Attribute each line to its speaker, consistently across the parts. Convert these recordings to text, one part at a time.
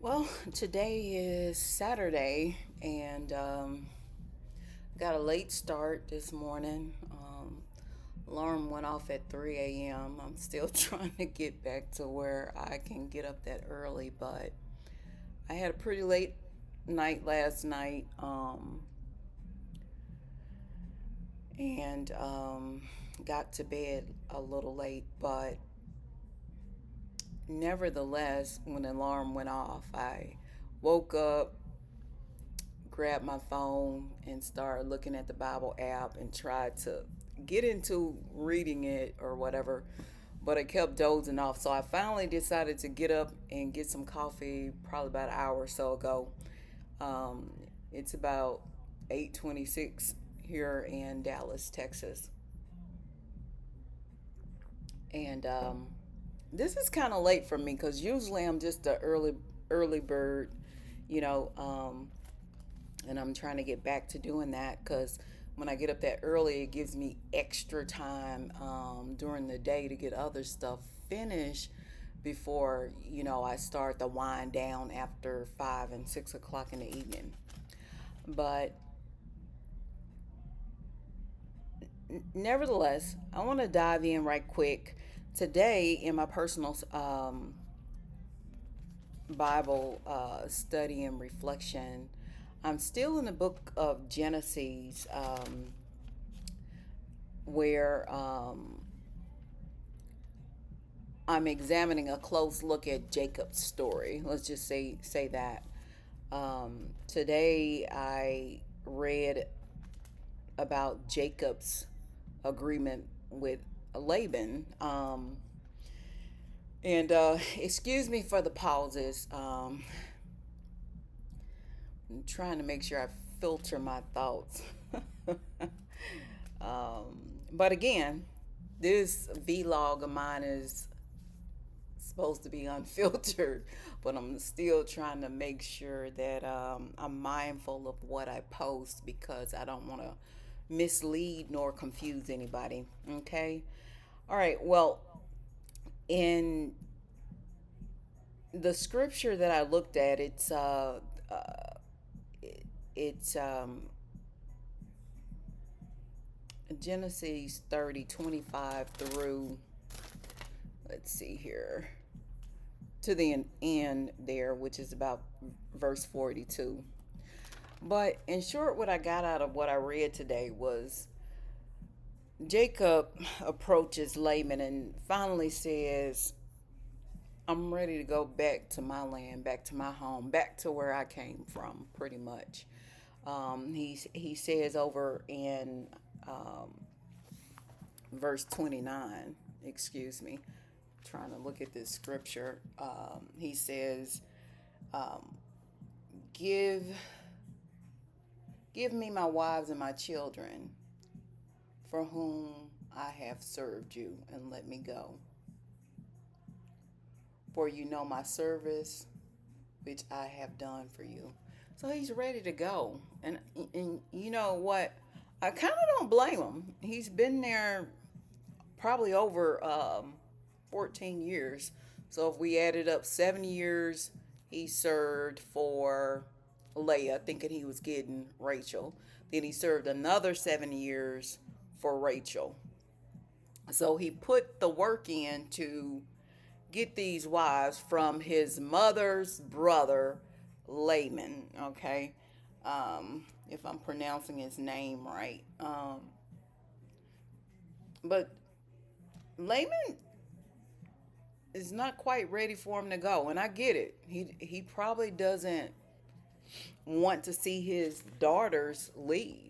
Speaker 1: Well, today is Saturday, and got a late start this morning. Alarm went off at 3 a.m. I'm still trying to get back to where I can get up that early, but I had a pretty late night last night, and got to bed a little late, but nevertheless, when the alarm went off, I woke up, grabbed my phone and started looking at the Bible app and tried to get into reading it or whatever, but I kept dozing off. So I finally decided to get up and get some coffee probably about an hour or so ago. Um, it's about 8:26 here in Dallas, Texas. And this is kind of late for me because usually I'm just a early bird, you know. And I'm trying to get back to doing that because when I get up that early, it gives me extra time during the day to get other stuff finished before I start the wind down after 5 and 6 o'clock in the evening. But nevertheless, I want to dive in right quick today in my personal Bible study and reflection. I'm still in the book of Genesis, where I'm examining a close look at Jacob's story. Let's just say that. Today I read about Jacob's agreement with Laban. And excuse me for the pauses. I'm trying to make sure I filter my thoughts. But again, this vlog of mine is supposed to be unfiltered, but I'm still trying to make sure that I'm mindful of what I post because I don't want to mislead nor confuse anybody. Okay. All right. Well, in the scripture that I looked at, it's Genesis 30:25 through, let's see here, to the end there, which is about verse 42. But in short, what I got out of what I read today was Jacob approaches Laban and finally says, I'm ready to go back to my land, back to my home, back to where I came from, pretty much. He says over in verse 29, excuse me, trying to look at this scripture. He says, um, give give me my wives and my children for whom I have served you, and let me go. For you know my service, which I have done for you. So he's ready to go. And you know what? I kind of don't blame him. He's been there probably over 14 years. So if we added up 7 years, he served for Leah, thinking he was getting Rachel. Then he served another 7 years for Rachel. So he put the work in to get these wives from his mother's brother, Laman. Okay, if I'm pronouncing his name right. But Laman is not quite ready for him to go, and I get it. He probably doesn't want to see his daughters leave.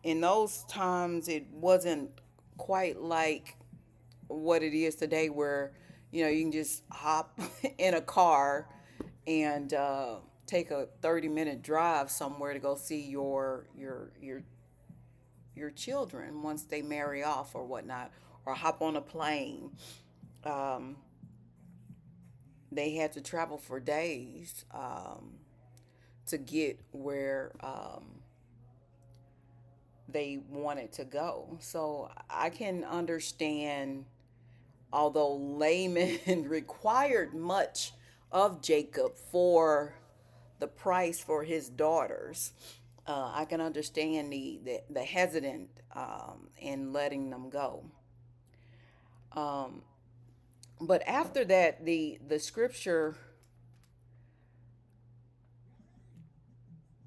Speaker 1: In those times, it wasn't quite like what it is today, where you can just hop in a car and take a 30-minute drive somewhere to go see your children once they marry off or whatnot, or hop on a plane. Um, they had to travel for days to get where they wanted to go. So I can understand, although Layman required much of Jacob for the price for his daughters. I can understand the hesitant in letting them go. Um, but after that, the scripture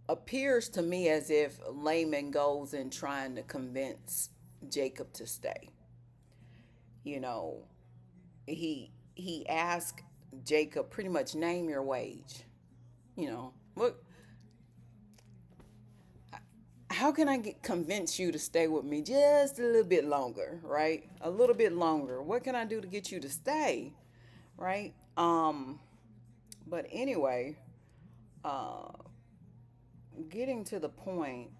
Speaker 1: appears to me as if Laman goes in trying to convince Jacob to stay. You know, he asked Jacob pretty much name your wage. Look, how can I convince you to stay with me just a little bit longer, right? A little bit longer. What can I do to get you to stay, right? But anyway, uh, getting to the point,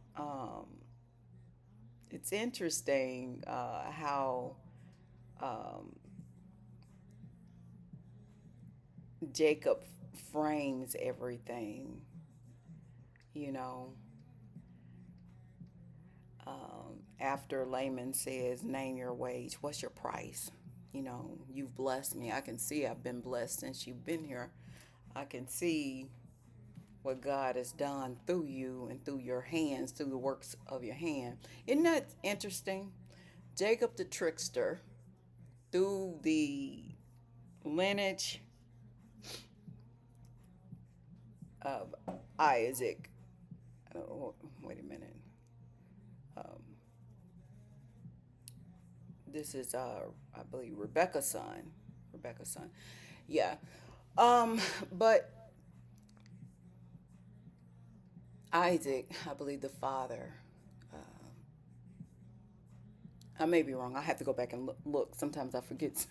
Speaker 1: it's interesting how um, Jacob frames everything, you know. After Laman says, name your wage, what's your price? You've blessed me. I can see I've been blessed since you've been here. I can see what God has done through you and through your hands, through the works of your hand. Isn't that interesting? Jacob the trickster, through the lineage of Isaac. Oh, wait a minute. Um, this is, I believe, Rebecca's son. Rebecca's son. Yeah. Um, but Isaac, I believe the father. Uh, I may be wrong. I have to go back and look. Sometimes I forget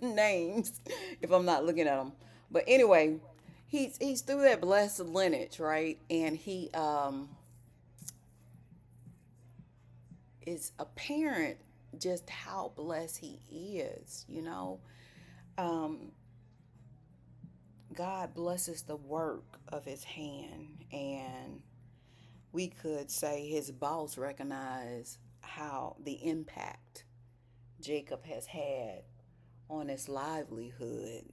Speaker 1: names if I'm not looking at them. But anyway, he's through that blessed lineage, right? And he is apparent just how blessed he is. Um, God blesses the work of his hand, and we could say his boss recognized how the impact Jacob has had on his livelihood.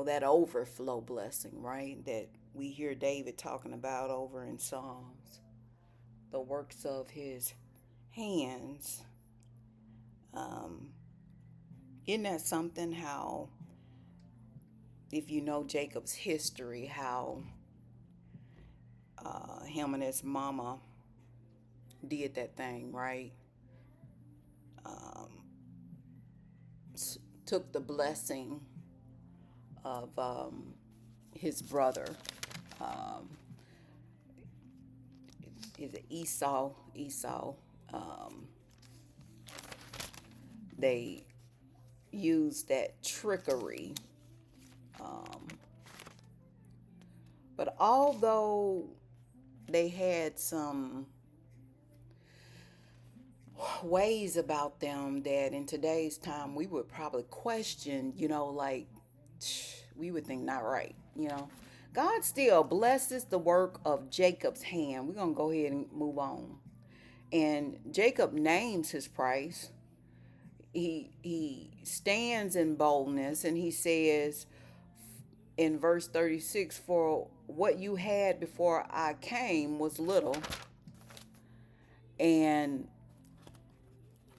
Speaker 1: That overflow blessing, right? That we hear David talking about over in Psalms. The works of his hands. Um, isn't that something how, if you know Jacob's history, how him and his mama did that thing, right? Um, took the blessing of his brother. Um, is it Esau? Esau. Um, they used that trickery. Um, but although they had some ways about them that in today's time we would probably question, like we would think not right. God still blesses the work of Jacob's hand. We're going to go ahead and move on. And Jacob names his price. He stands in boldness and he says in verse 36, for what you had before I came was little, and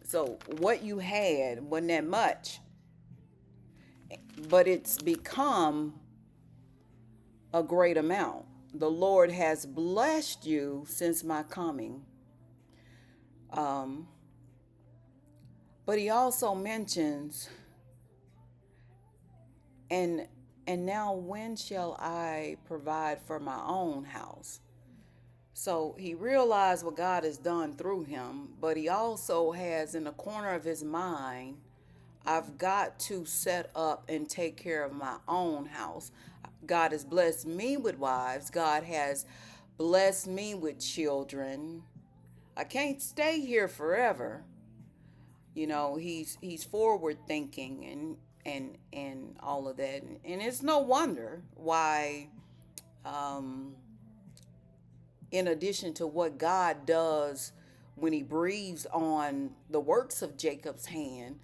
Speaker 1: so what you had wasn't that much, but it's become a great amount. The Lord has blessed you since my coming. Um, but he also mentions, and and now when shall I provide for my own house? So he realized what God has done through him, but he also has in the corner of his mind, I've got to set up and take care of my own house. God has blessed me with wives. God has blessed me with children. I can't stay here forever. He's forward thinking and all of that. And it's no wonder why in addition to what God does when he breathes on the works of Jacob's hand,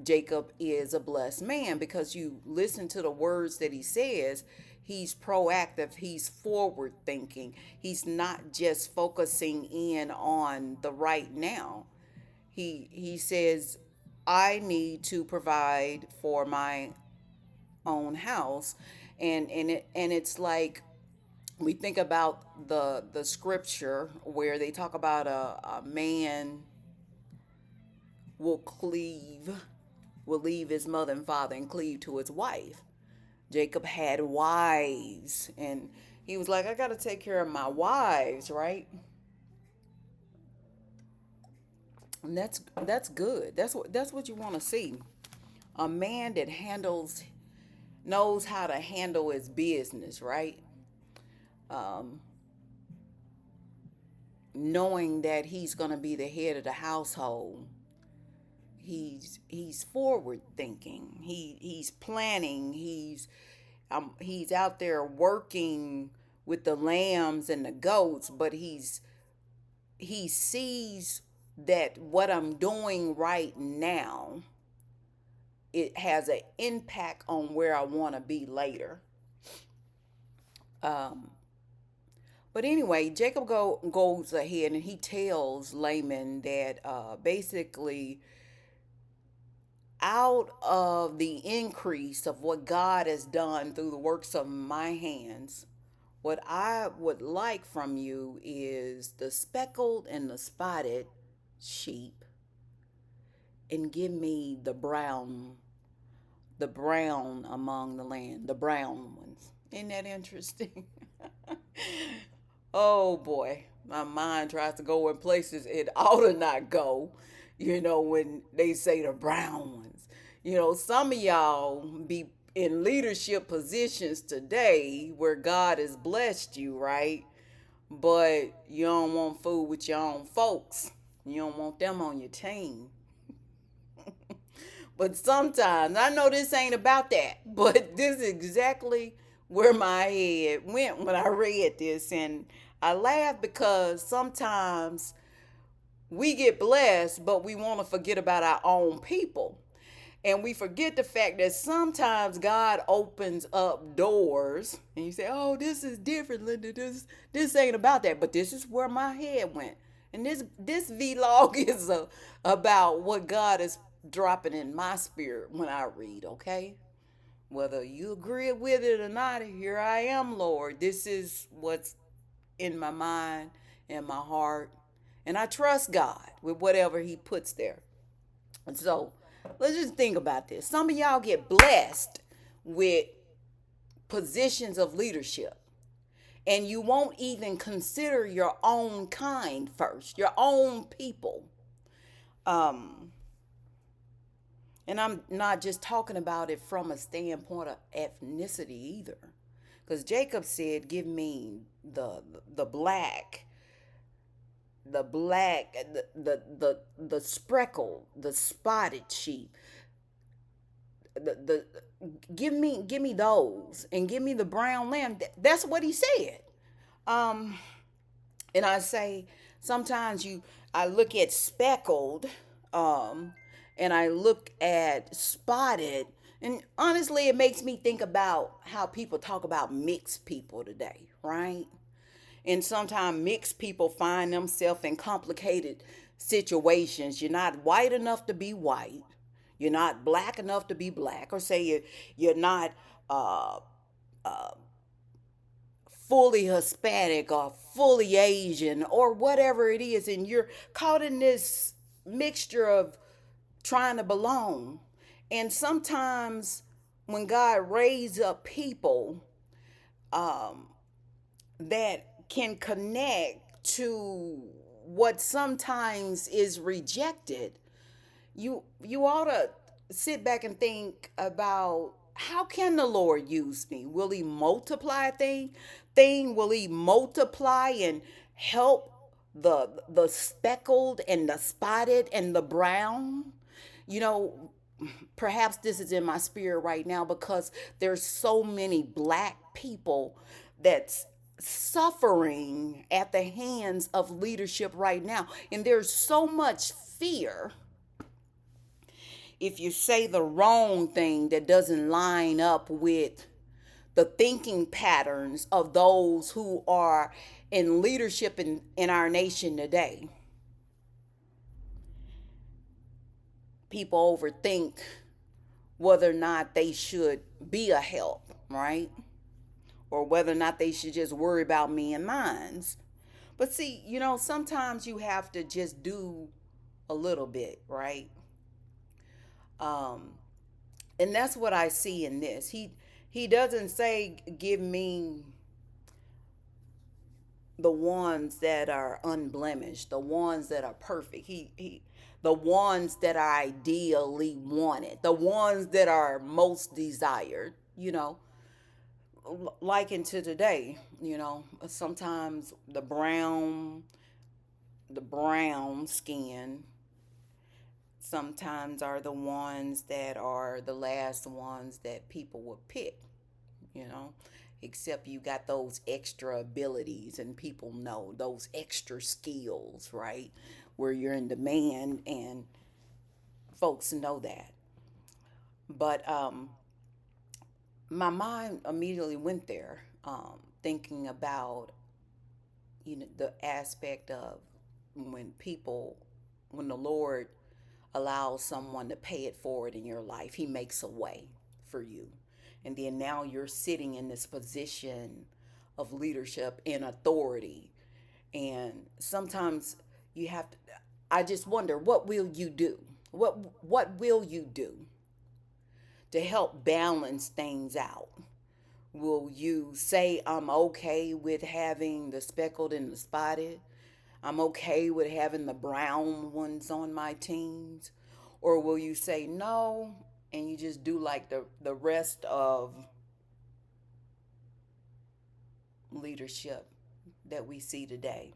Speaker 1: Jacob is a blessed man, because you listen to the words that he says. He's proactive, he's forward thinking. He's not just focusing in on the right now. He says, I need to provide for my own house. And it's like, we think about the scripture where they talk about a man will cleave, will leave his mother and father and cleave to his wife. Jacob had wives, and he was like, I got to take care of my wives, right? And that's good. That's what you want to see. A man that knows how to handle his business, right? Um, Knowing that he's going to be the head of the household. He's forward thinking. He's planning. He's out there working with the lambs and the goats, but he sees that what I'm doing right now, it has an impact on where I want to be later. Um, but anyway, Jacob goes ahead and he tells Laman that basically, out of the increase of what God has done through the works of my hands, what I would like from you is the speckled and the spotted sheep, and give me the brown among the land, the brown ones. Isn't that interesting? Oh boy, my mind tries to go in places it ought to not go, when they say the brown ones. Some of y'all be in leadership positions today where God has blessed you, right? But you don't want food with your own folks. You don't want them on your team. But sometimes, I know this ain't about that, but this is exactly where my head went when I read this. And I laugh because sometimes we get blessed, but we want to forget about our own people. And we forget the fact that sometimes God opens up doors and you say, oh, this is different, Linda. This ain't about that. But this is where my head went. And this vlog is about what God is dropping in my spirit when I read, okay? Whether you agree with it or not, here I am, Lord. This is what's in my mind and my heart. And I trust God with whatever He puts there. And so let's just think about this. Some of y'all get blessed with positions of leadership, and you won't even consider your own kind first, your own people. Um, and I'm not just talking about it from a standpoint of ethnicity either. Because Jacob said, give me the black, the speckled, the spotted sheep. The give me those, and give me the brown lamb. That's what he said. Um, and I say, sometimes I look at speckled, um, and I look at spotted, and honestly, it makes me think about how people talk about mixed people today, right? And sometimes mixed people find themselves in complicated situations. You're not white enough to be white. You're not black enough to be black, or say you're not uh, uh, fully Hispanic or fully Asian or whatever it is, and you're caught in this mixture of trying to belong. And sometimes when God raises up people um, that can connect to what sometimes is rejected, you ought to sit back and think about, how can the Lord use me? Will He multiply thing? Will He multiply and help the speckled and the spotted and the brown? You know, Perhaps this is in my spirit right now because there's so many black people that's suffering at the hands of leadership right now, and there's so much fear if you say the wrong thing that doesn't line up with the thinking patterns of those who are in leadership in our nation today, people overthink whether or not they should be a help, right? Or whether or not they should just worry about me and mines. But see, sometimes you have to just do a little bit, right? Um, and that's what I see in this. He doesn't say give me the ones that are unblemished, the ones that are perfect. He the ones that are ideally wanted, the ones that are most desired, like into today, sometimes the brown skin sometimes are the ones that are the last ones that people would pick, you know, except you got those extra abilities and people know those extra skills, right? Where you're in demand and folks know that. But my mind immediately went there, thinking about, the aspect of when people, when the Lord allows someone to pay it forward in your life, He makes a way for you. And then now you're sitting in this position of leadership and authority. And sometimes you have to, I just wonder, what will you do? What will you do to help balance things out? Will you say, I'm okay with having the speckled and the spotted? I'm okay with having the brown ones on my teams? Or will you say no and you just do like the rest of leadership that we see today?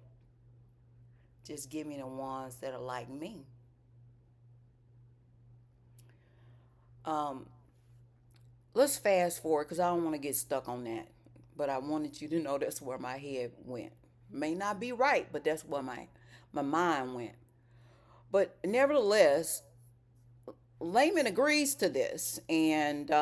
Speaker 1: Just give me the ones that are like me. Um, let's fast forward because I don't want to get stuck on that. But I wanted you to know that's where my head went. May not be right, but that's where my mind went. But nevertheless, Laman agrees to this, and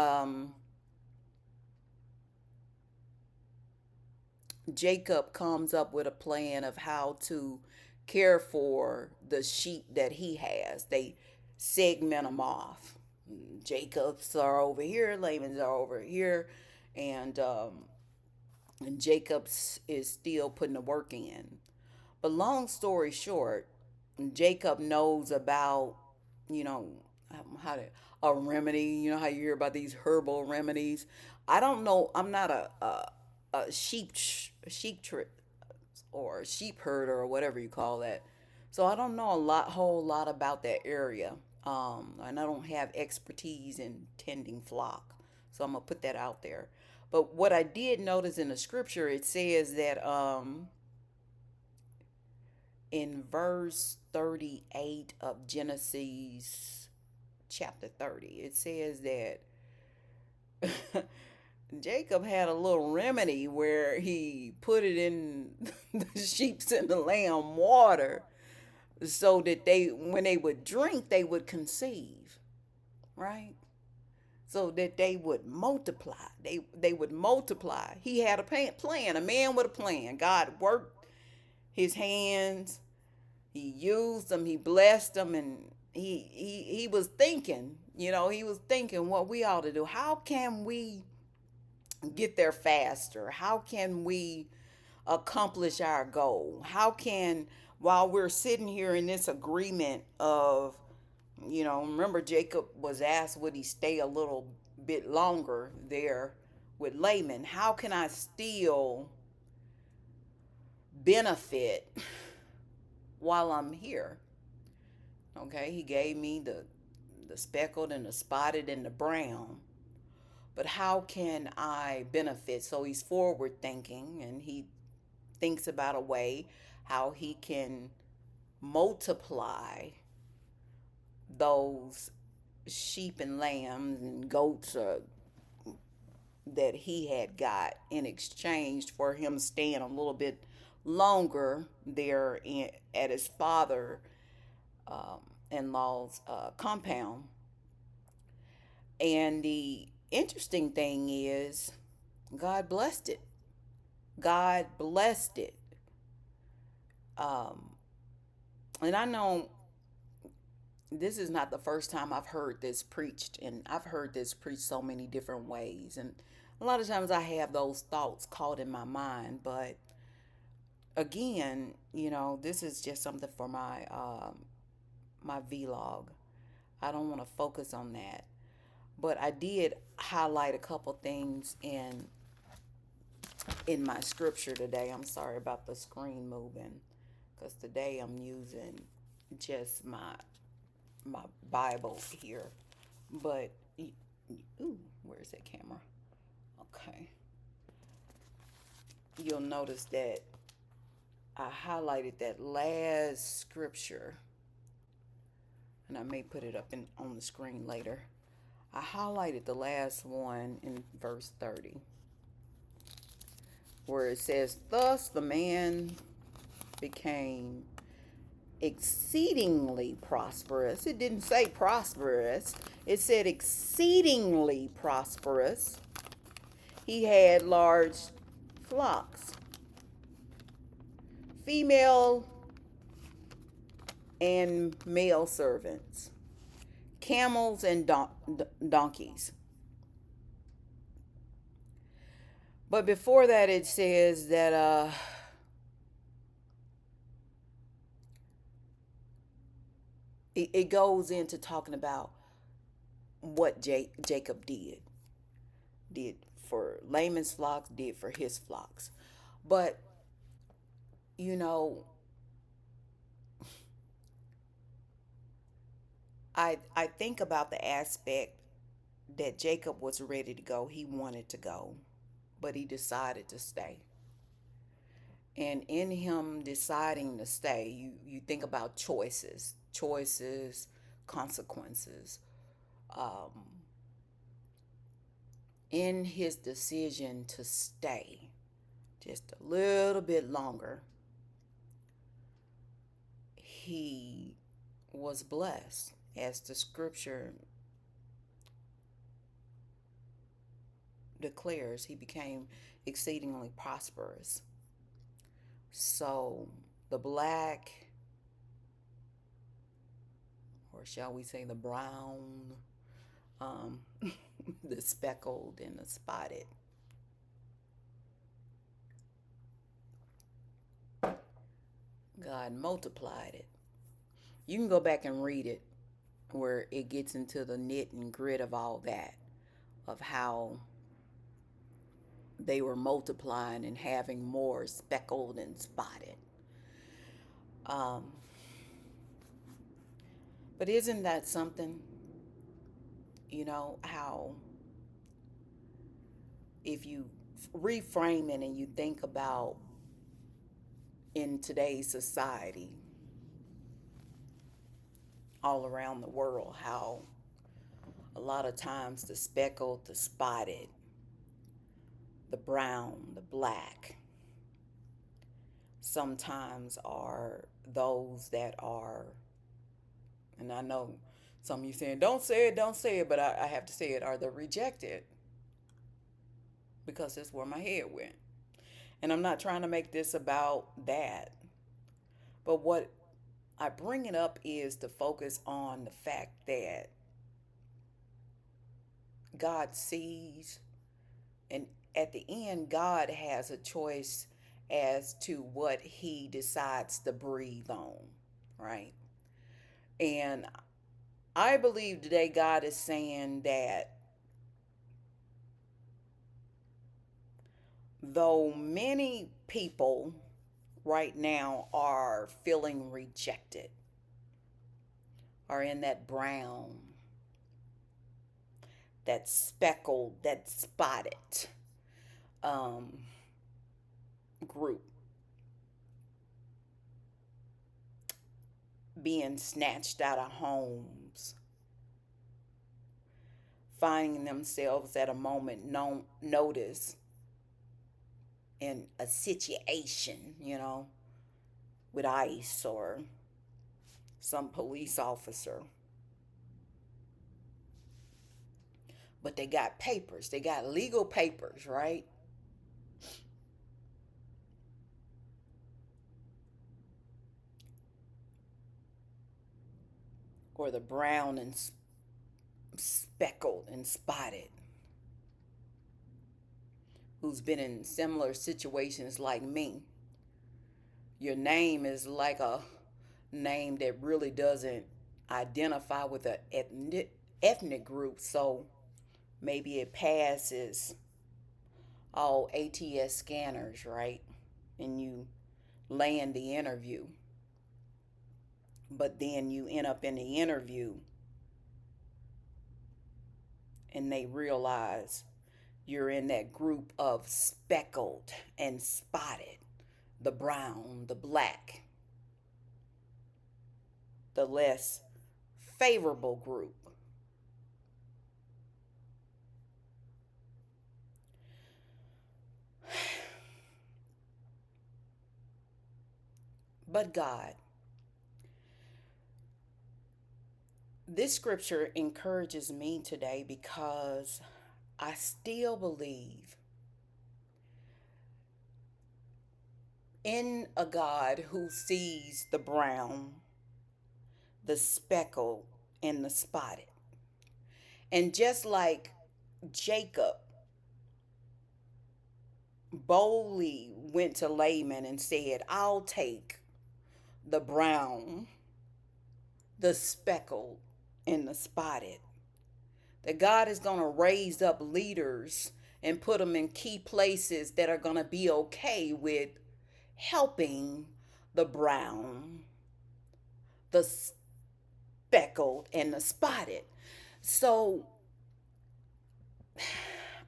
Speaker 1: Jacob comes up with a plan of how to care for the sheep that he has. They segment them off. Jacob's are over here, Laman's are over here, and Jacob's is still putting the work in. But long story short, Jacob knows about, you know, how to a remedy. You know how you hear about these herbal remedies. I don't know. I'm not a sheep trip or sheep herder or whatever you call that. So I don't know whole lot about that area. And I don't have expertise in tending flock. So I'm gonna put that out there. But what I did notice in the scripture, it says that in verse 38 of Genesis chapter 30, it says that Jacob had a little remedy where he put it in the sheep's and the lamb water so that when they would drink, they would conceive, right? So that they would multiply. They would multiply. He had a plan, a man with a plan. God worked his hands. He used them. He blessed them, and he was thinking. He was thinking what we ought to do. How can we get there faster? How can we accomplish our goal? How can, while we're sitting here in this agreement of, remember Jacob was asked would he stay a little bit longer there with Laman? How can I still benefit while I'm here? Okay, he gave me the speckled and the spotted and the brown. But how can I benefit? So he's forward thinking and he thinks about a way how he can multiply those sheep and lambs and goats that he had got in exchange for him staying a little bit longer there at his father in law's compound. And the interesting thing is, God blessed it. God blessed it. Um, and I know this is not the first time I've heard this preached, and I've heard this preached so many different ways. And a lot of times I have those thoughts caught in my mind, but again, this is just something for my vlog. I don't want to focus on that, but I did highlight a couple things in my scripture today. I'm sorry about the screen moving, because today I'm using just my Bible here. But ooh, where's that camera? Okay, you'll notice that I highlighted that last scripture, and I may put it up on the screen later. I highlighted the last one in verse 30, where it says, "Thus the man became exceedingly prosperous." It didn't say prosperous, it said exceedingly prosperous. He had large flocks, female and male servants, camels and donkeys. But before that, it says that it goes into talking about what Jacob did for Laman's flocks, did for his flocks. But you know, I think about the aspect that Jacob was ready to go. He wanted to go, but he decided to stay. And in him deciding to stay, you think about choices, consequences. Um, in his decision to stay just a little bit longer, he was blessed, as the scripture declares. He became exceedingly prosperous. So the black, or shall we say the brown, um, the speckled and the spotted, God multiplied it. You can go back and read it, where it gets into the knit and grit of all that, of how they were multiplying and having more speckled and spotted. Um, but isn't that something? How if you reframe it and you think about in today's society, all around the world, how a lot of times the speckled, the spotted, the brown, the black, sometimes are those that are, and I know some of you saying, don't say it, but I have to say it, are the rejected, because that's where my head went. And I'm not trying to make this about that, but what I bring it up is to focus on the fact that God sees, and at the end, God has a choice as to what He decides to breathe on, right? And I believe today God is saying that though many people right now are feeling rejected, are in that brown, that speckled, that spotted um, group, being snatched out of homes, finding themselves at a moment no notice in a situation, with ICE or some police officer. but they got papers, they got legal papers, right? Or the brown and speckled and spotted, who's been in similar situations like me. Your name is like a name that really doesn't identify with an ethnic group, so maybe it passes all ATS scanners, right? And you land the interview, but then you end up in the interview and they realize you're in that group of speckled and spotted, the brown, the black, the less favorable group. But God, this scripture encourages me today because I still believe in a God who sees the brown, the speckled, and the spotted. And just like Jacob boldly went to Laban and said, I'll take the brown, the speckled, and the spotted. That God is going to raise up leaders and put them in key places that are going to be okay with helping the brown, the speckled, and the spotted. So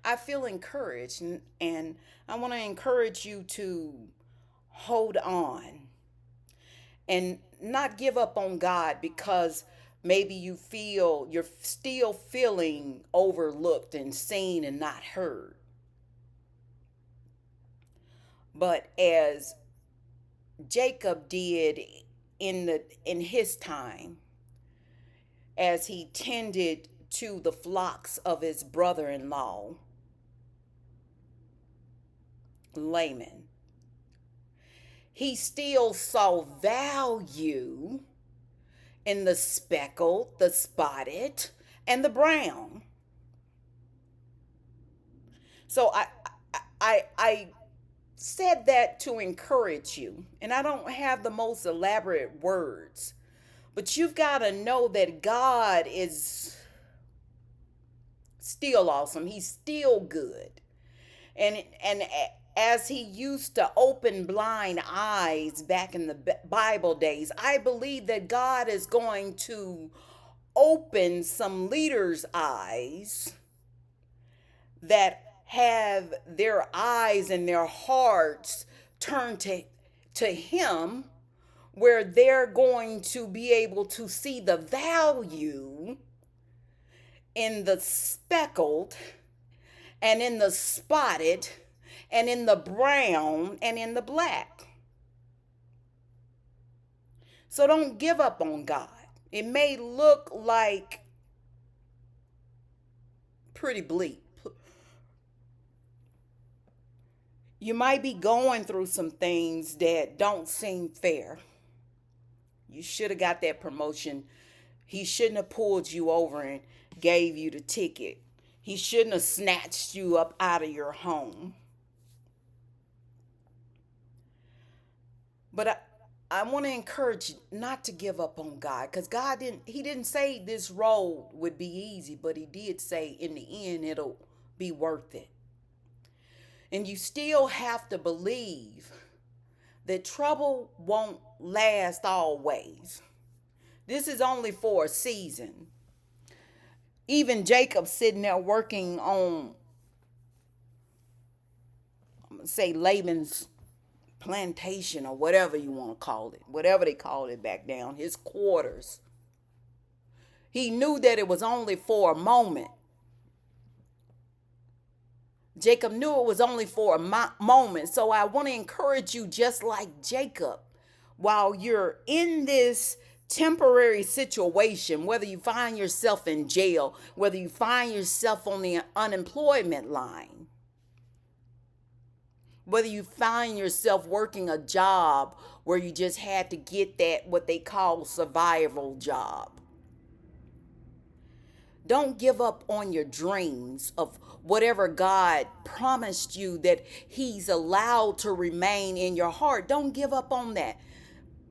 Speaker 1: I feel encouraged, and I want to encourage you to hold on and not give up on God because maybe you're still feeling overlooked and seen and not heard. But as Jacob did in his time, as he tended to the flocks of his brother-in-law, Laman, he still saw value in the speckled, the spotted, and the brown. So I said that to encourage you, and I don't have the most elaborate words, but you've got to know that God is still awesome. He's still good. And as he used to open blind eyes back in the Bible days, I believe that God is going to open some leaders' eyes that have their eyes and their hearts turned to him, where they're going to be able to see the value in the speckled and in the spotted and in the brown and in the black. So don't give up on God. It may look like pretty bleak. You might be going through some things that don't seem fair. You should have got that promotion. He shouldn't have pulled you over and gave you the ticket. He shouldn't have snatched you up out of your home. But I want to encourage you not to give up on God, because he didn't say this road would be easy, but he did say in the end it'll be worth it. And you still have to believe that trouble won't last always. This is only for a season. Even Jacob sitting there working on, I'm going to say, Laban's plantation, or whatever you want to call it, whatever they called it back down, his quarters. He knew that it was only for a moment. Jacob knew it was only for a moment. So I want to encourage you, just like Jacob, while you're in this temporary situation, whether you find yourself in jail, whether you find yourself on the unemployment line, whether you find yourself working a job where you just had to get that what they call survival job. Don't give up on your dreams of whatever God promised you that He's allowed to remain in your heart. Don't give up on that.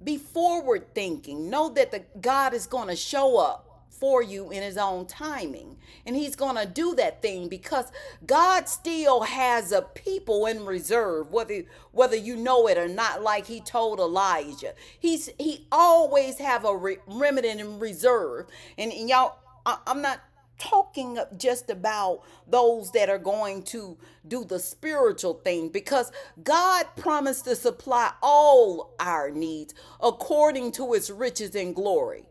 Speaker 1: Be forward thinking. Know that God is going to show up for you in His own timing. And He's going to do that thing because God still has a people in reserve, whether you know it or not, like He told Elijah. He always have a remnant in reserve. And y'all, I'm not talking just about those that are going to do the spiritual thing, because God promised to supply all our needs according to His riches and glory.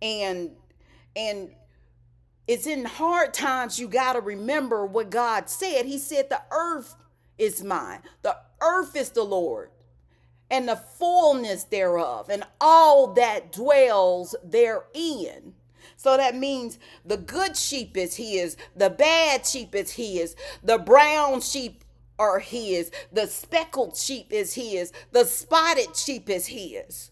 Speaker 1: And and it's in hard times you got to remember what God said. He said the earth is mine. The earth is the Lord and the fullness thereof, and all that dwells therein. So that means the good sheep is His, the bad sheep is His, the brown sheep are His, the speckled sheep is His, the spotted sheep is His.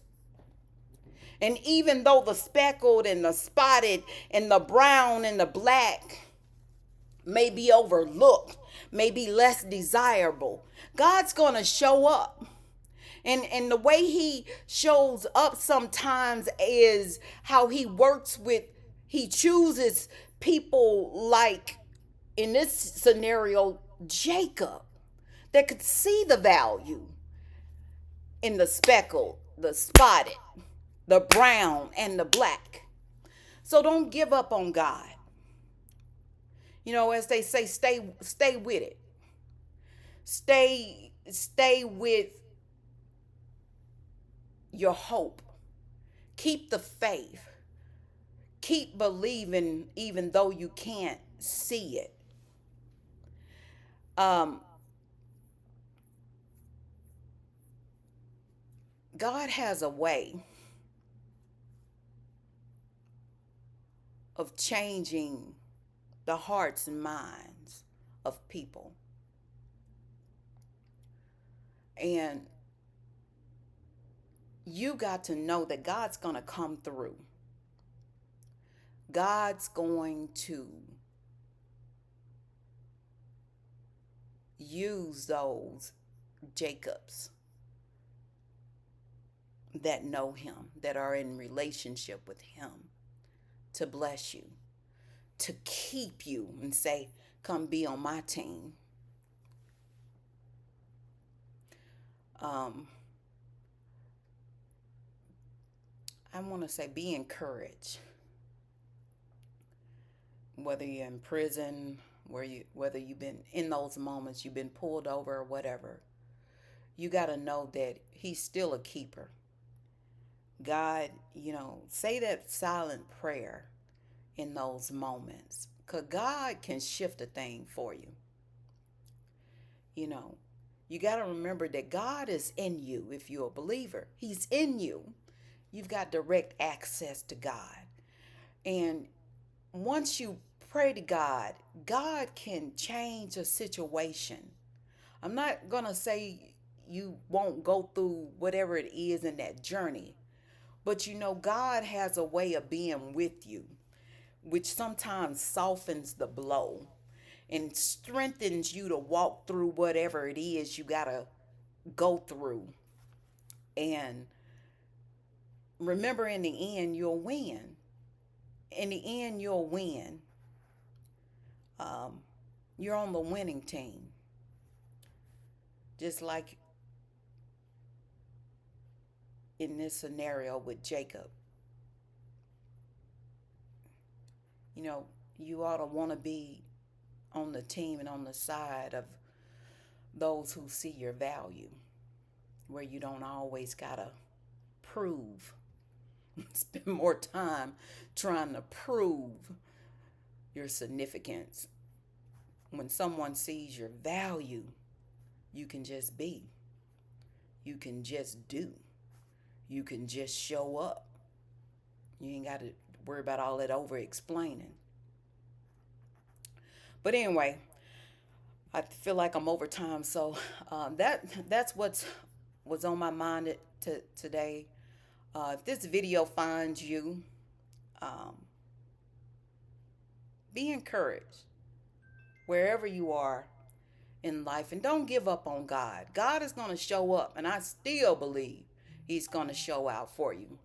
Speaker 1: And even though the speckled and the spotted and the brown and the black may be overlooked, may be less desirable, God's going to show up. And the way He shows up sometimes is how He works with, He chooses people like, in this scenario, Jacob, that could see the value in the speckled, the spotted, the brown, and the black. So don't give up on God. You know, as they say, stay with it. Stay with your hope. Keep the faith. Keep believing even though you can't see it. God has a way of changing the hearts and minds of people. And you got to know that God's going to come through. God's going to use those Jacobs that know Him, that are in relationship with Him, to bless you, to keep you and say, come be on my team. I want to say, be encouraged. Whether you're in prison, whether you've been in those moments, you've been pulled over or whatever, you got to know that He's still a keeper. God, say that silent prayer in those moments, because God can shift a thing for you. You got to remember that God is in you. If you're a believer, He's in you. You've got direct access to God. And once you pray to God, God can change a situation. I'm not going to say you won't go through whatever it is in that journey, but God has a way of being with you, which sometimes softens the blow and strengthens you to walk through whatever it is you got to go through. And remember, in the end, you'll win. In the end, you'll win. You're on the winning team. Just like in this scenario with Jacob. You ought to want to be on the team and on the side of those who see your value, where you don't always gotta prove, spend more time trying to prove your significance. When someone sees your value, you can just be. You can just do. You can just show up. You ain't got to worry about all that over explaining. But anyway, I feel like I'm over time, so that's what's on my mind today. If this video finds you, um, be encouraged wherever you are in life, and don't give up on God. God is going to show up, and I still believe He's going to show out for you.